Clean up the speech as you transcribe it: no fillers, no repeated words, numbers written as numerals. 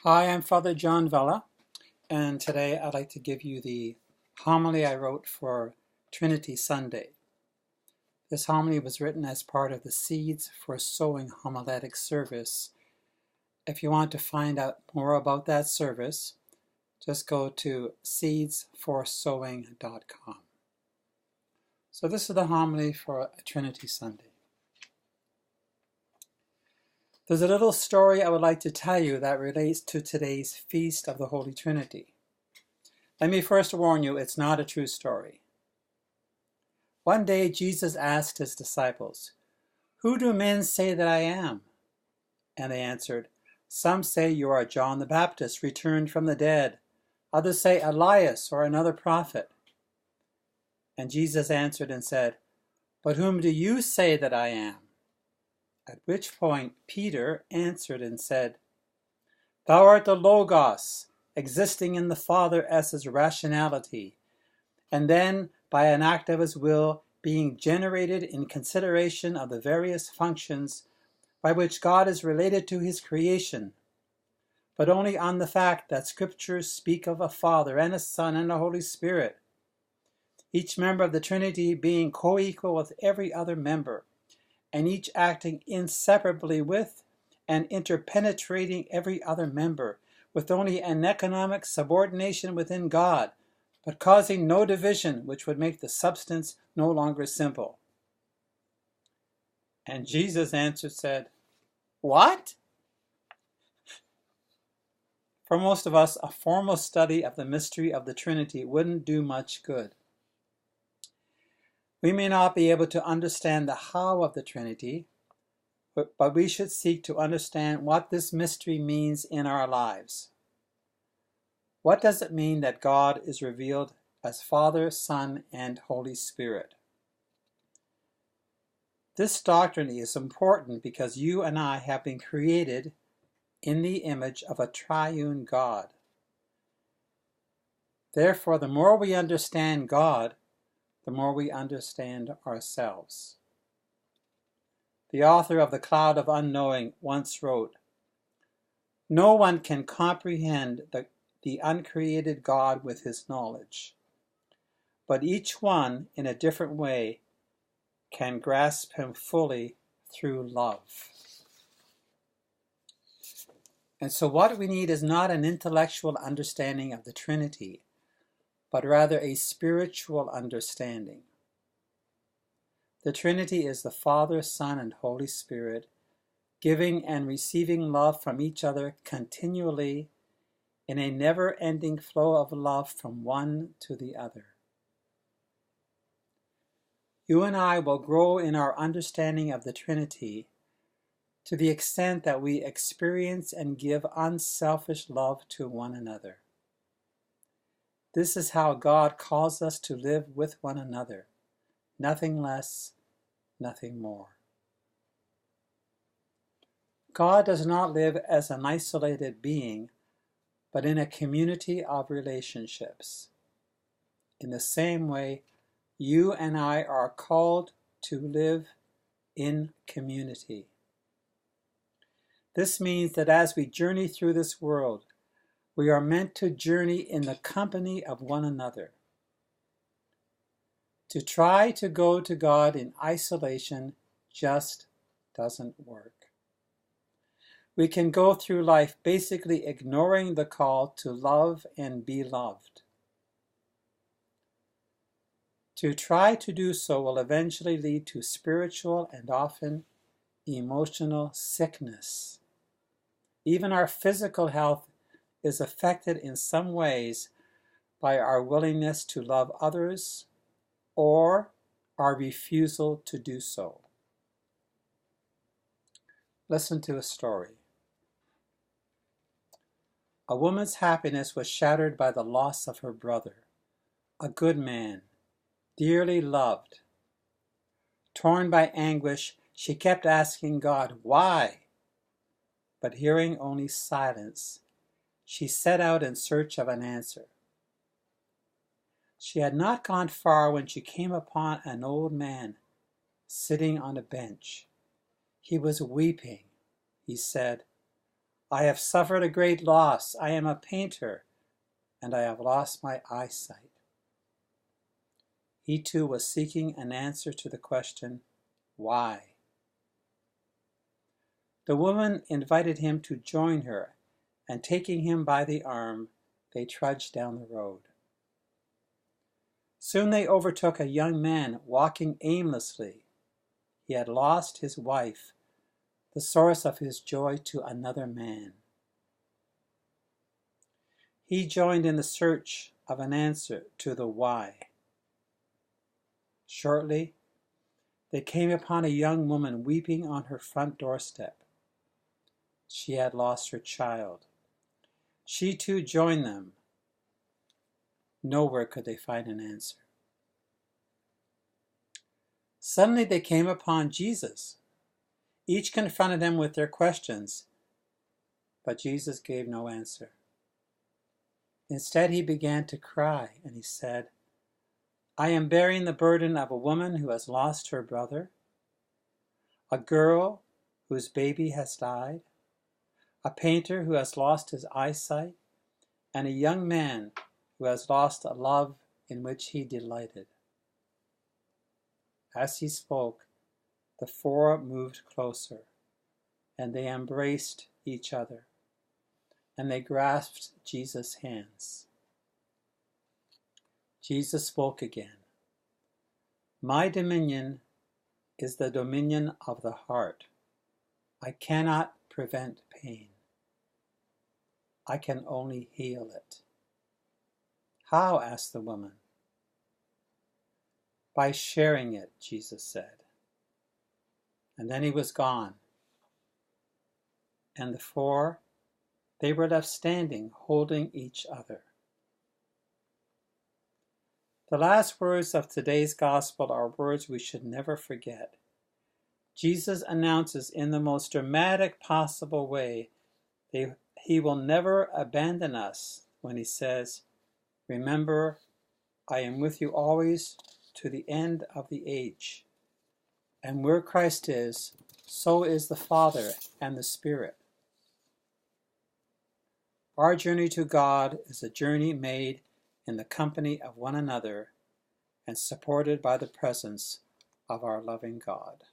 Hi, I'm Father John Vella, and today I'd like to give you the homily I wrote for Trinity Sunday. This homily was written as part of the Seeds for Sowing homiletic service. If you want to find out more about that service, just go to seedsforsowing.com. So this is the homily for Trinity Sunday. There's a little story I would like to tell you that relates to today's Feast of the Holy Trinity. Let me first warn you, it's not a true story. One day Jesus asked his disciples, "Who do men say that I am?" And they answered, "Some say you are John the Baptist, returned from the dead. Others say Elias or another prophet." And Jesus answered and said, "But whom do you say that I am?" At which point Peter answered and said, "Thou art the Logos, existing in the Father as his rationality, and then, by an act of his will, being generated in consideration of the various functions by which God is related to his creation, but only on the fact that Scriptures speak of a Father and a Son and a Holy Spirit, each member of the Trinity being co-equal with every other member, and each acting inseparably with and interpenetrating every other member, with only an economic subordination within God, but causing no division which would make the substance no longer simple." And Jesus answered said, "What?" For most of us, a formal study of the mystery of the Trinity wouldn't do much good. We may not be able to understand the how of the Trinity, but we should seek to understand what this mystery means in our lives. What does it mean that God is revealed as Father, Son, and Holy Spirit? This doctrine is important because you and I have been created in the image of a triune God. Therefore, the more we understand God, the more we understand ourselves. The author of The Cloud of Unknowing once wrote, "No one can comprehend the uncreated God with his knowledge, but each one, in a different way, can grasp him fully through love." And so what we need is not an intellectual understanding of the Trinity, but rather a spiritual understanding. The Trinity is the Father, Son, and Holy Spirit, giving and receiving love from each other continually in a never-ending flow of love from one to the other. You and I will grow in our understanding of the Trinity to the extent that we experience and give unselfish love to one another. This is how God calls us to live with one another. Nothing less, nothing more. God does not live as an isolated being, but in a community of relationships. In the same way, you and I are called to live in community. This means that as we journey through this world, we are meant to journey in the company of one another. To try to go to God in isolation just doesn't work. We can go through life basically ignoring the call to love and be loved. To try to do so will eventually lead to spiritual and often emotional sickness. Even our physical health is affected in some ways by our willingness to love others or our refusal to do so. Listen to a story. A woman's happiness was shattered by the loss of her brother, a good man, dearly loved. Torn by anguish, she kept asking God, "Why?" But hearing only silence, she set out in search of an answer. She had not gone far when she came upon an old man sitting on a bench. He was weeping. He said, I have suffered a great loss. I am a painter, and I have lost my eyesight. He too was seeking an answer to the question, why? The woman invited him to join her, and taking him by the arm, they trudged down the road. Soon they overtook a young man walking aimlessly. He had lost his wife, the source of his joy, to another man. He joined in the search of an answer to the why. Shortly, they came upon a young woman weeping on her front doorstep. She had lost her child. She too joined them. Nowhere could they find an answer. Suddenly they came upon Jesus. Each confronted him with their questions, but Jesus gave no answer. Instead, he began to cry, and he said, I am bearing the burden of a woman who has lost her brother, a girl whose baby has died, a painter who has lost his eyesight, and a young man who has lost a love in which he delighted. As he spoke, the four moved closer, and they embraced each other, and they grasped Jesus' hands. Jesus spoke again. My dominion is the dominion of the heart. I cannot prevent pain. I can only heal it. How? Asked the woman. By sharing it, Jesus said. And then he was gone. And the four, they were left standing, holding each other. The last words of today's gospel are words we should never forget. Jesus announces in the most dramatic possible way that he will never abandon us when he says, remember, I am with you always to the end of the age. And where Christ is, so is the Father and the Spirit. Our journey to God is a journey made in the company of one another and supported by the presence of our loving God.